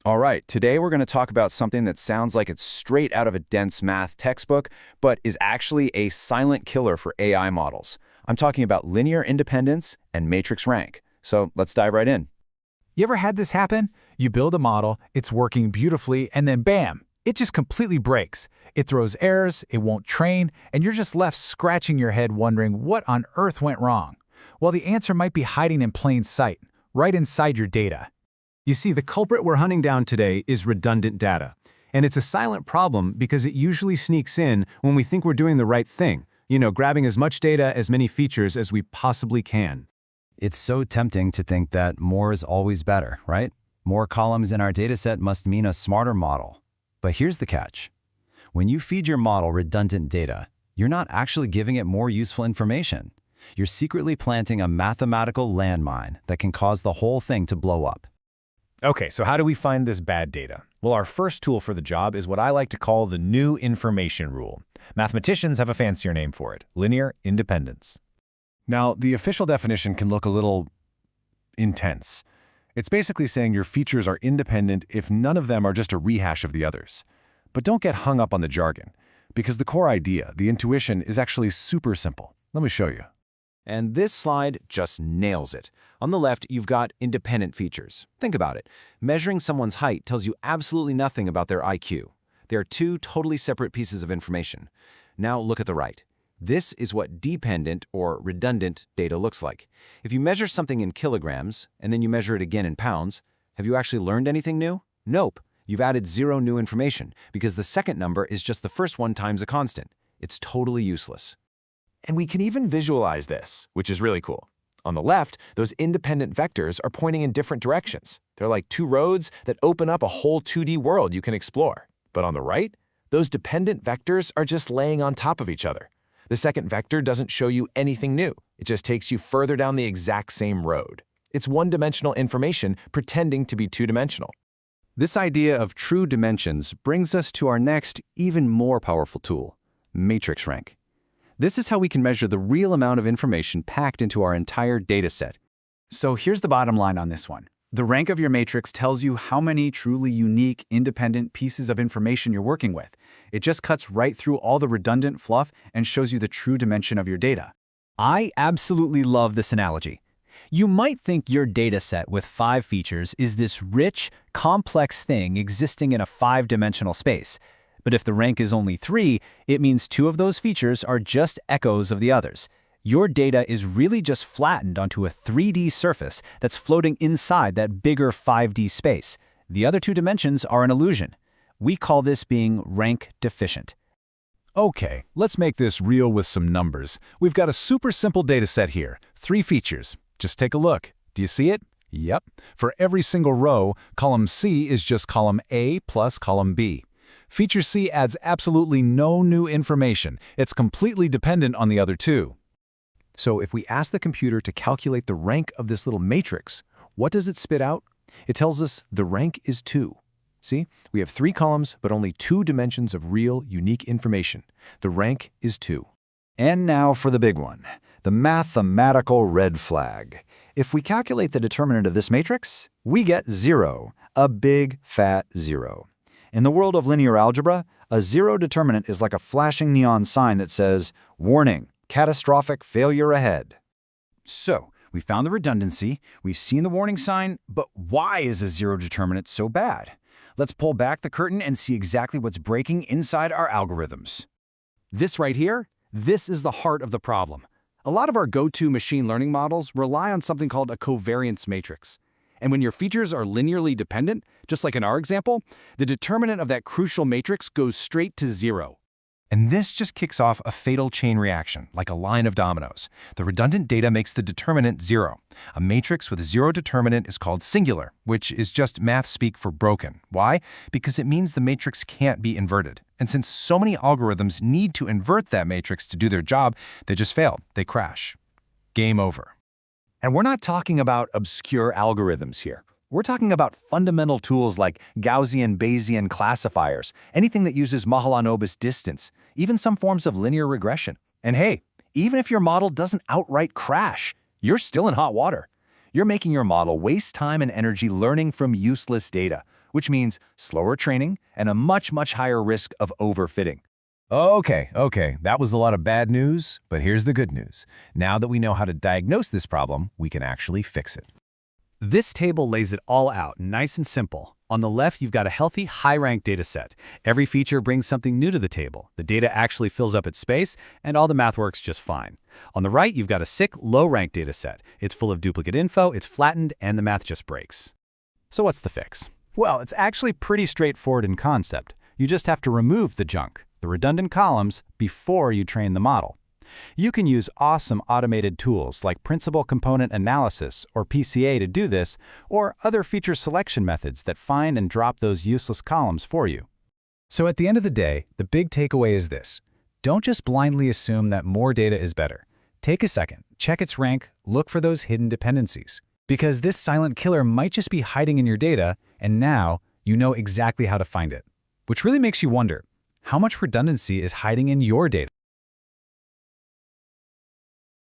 All right, today we're going to talk about something that sounds like it's straight out of a dense math textbook, but is actually a silent killer for AI models. I'm talking about linear independence and matrix rank. So let's dive right in. You ever had this happen? You build a model, it's working beautifully, and then bam, it just completely breaks. It throws errors, it won't train, and you're just left scratching your head wondering what on earth went wrong. Well, the answer might be hiding in plain sight, right inside your data. You see, the culprit we're hunting down today is redundant data. And it's a silent problem because it usually sneaks in when we think we're doing the right thing. Grabbing as much data, as many features as we possibly can. It's so tempting to think that more is always better, right? More columns in our dataset must mean a smarter model. But here's the catch. When you feed your model redundant data, you're not actually giving it more useful information. You're secretly planting a mathematical landmine that can cause the whole thing to blow up. Okay, so how do we find this bad data? Well, our first tool for the job is what I like to call the new information rule. Mathematicians have a fancier name for it, linear independence. Now, the official definition can look a little intense. It's basically saying your features are independent if none of them are just a rehash of the others. But don't get hung up on the jargon, because the core idea, the intuition, is actually super simple. Let me show you. And this slide just nails it. On the left, you've got independent features. Think about it. Measuring someone's height tells you absolutely nothing about their IQ. They are two totally separate pieces of information. Now look at the right. This is what dependent or redundant data looks like. If you measure something in kilograms and then you measure it again in pounds, have you actually learned anything new? Nope. You've added zero new information because the second number is just the first one times a constant. It's totally useless. And we can even visualize this, which is really cool. On the left, those independent vectors are pointing in different directions. They're like two roads that open up a whole 2D world you can explore. But on the right, those dependent vectors are just laying on top of each other. The second vector doesn't show you anything new. It just takes you further down the exact same road. It's one-dimensional information pretending to be two-dimensional. This idea of true dimensions brings us to our next, even more powerful tool, matrix rank. This is how we can measure the real amount of information packed into our entire data set. So here's the bottom line on this one. The rank of your matrix tells you how many truly unique, independent pieces of information you're working with. It just cuts right through all the redundant fluff and shows you the true dimension of your data. I absolutely love this analogy. You might think your data set with 5 features is this rich, complex thing existing in a 5-dimensional space. But if the rank is only 3, it means 2 of those features are just echoes of the others. Your data is really just flattened onto a 3D surface that's floating inside that bigger 5D space. The other 2 dimensions are an illusion. We call this being rank deficient. Okay, let's make this real with some numbers. We've got a super simple data set here, 3 features. Just take a look. Do you see it? Yep. For every single row, column C is just column A plus column B. Feature C adds absolutely no new information. It's completely dependent on the other 2. So if we ask the computer to calculate the rank of this little matrix, what does it spit out? It tells us the rank is 2. See, we have 3 columns, but only 2 dimensions of real, unique information. The rank is 2. And now for the big one, the mathematical red flag. If we calculate the determinant of this matrix, we get 0, a big, fat 0. In the world of linear algebra, a 0 determinant is like a flashing neon sign that says, "Warning, catastrophic failure ahead." So, we found the redundancy, we've seen the warning sign, but why is a 0 determinant so bad? Let's pull back the curtain and see exactly what's breaking inside our algorithms. This right here, this is the heart of the problem. A lot of our go-to machine learning models rely on something called a covariance matrix. And when your features are linearly dependent, just like in our example, the determinant of that crucial matrix goes straight to 0. And this just kicks off a fatal chain reaction, like a line of dominoes. The redundant data makes the determinant 0. A matrix with 0 determinant is called singular, which is just math speak for broken. Why? Because it means the matrix can't be inverted. And since so many algorithms need to invert that matrix to do their job, they just failed. They crash. Game over. And we're not talking about obscure algorithms here. We're talking about fundamental tools like Gaussian Bayesian classifiers, anything that uses Mahalanobis distance, even some forms of linear regression. And hey, even if your model doesn't outright crash, you're still in hot water. You're making your model waste time and energy learning from useless data, which means slower training and a much higher risk of overfitting. Okay, that was a lot of bad news, but here's the good news. Now that we know how to diagnose this problem, we can actually fix it. This table lays it all out, nice and simple. On the left, you've got a healthy, high-ranked data set. Every feature brings something new to the table. The data actually fills up its space, and all the math works just fine. On the right, you've got a sick, low-ranked data set. It's full of duplicate info, it's flattened, and the math just breaks. So what's the fix? Well, it's actually pretty straightforward in concept. You just have to remove the junk, the redundant columns, before you train the model. You can use awesome automated tools like Principal Component Analysis, or PCA, to do this, or other feature selection methods that find and drop those useless columns for you. So at the end of the day, the big takeaway is this. Don't just blindly assume that more data is better. Take a second, check its rank, look for those hidden dependencies. Because this silent killer might just be hiding in your data, and now you know exactly how to find it. Which really makes you wonder, how much redundancy is hiding in your data?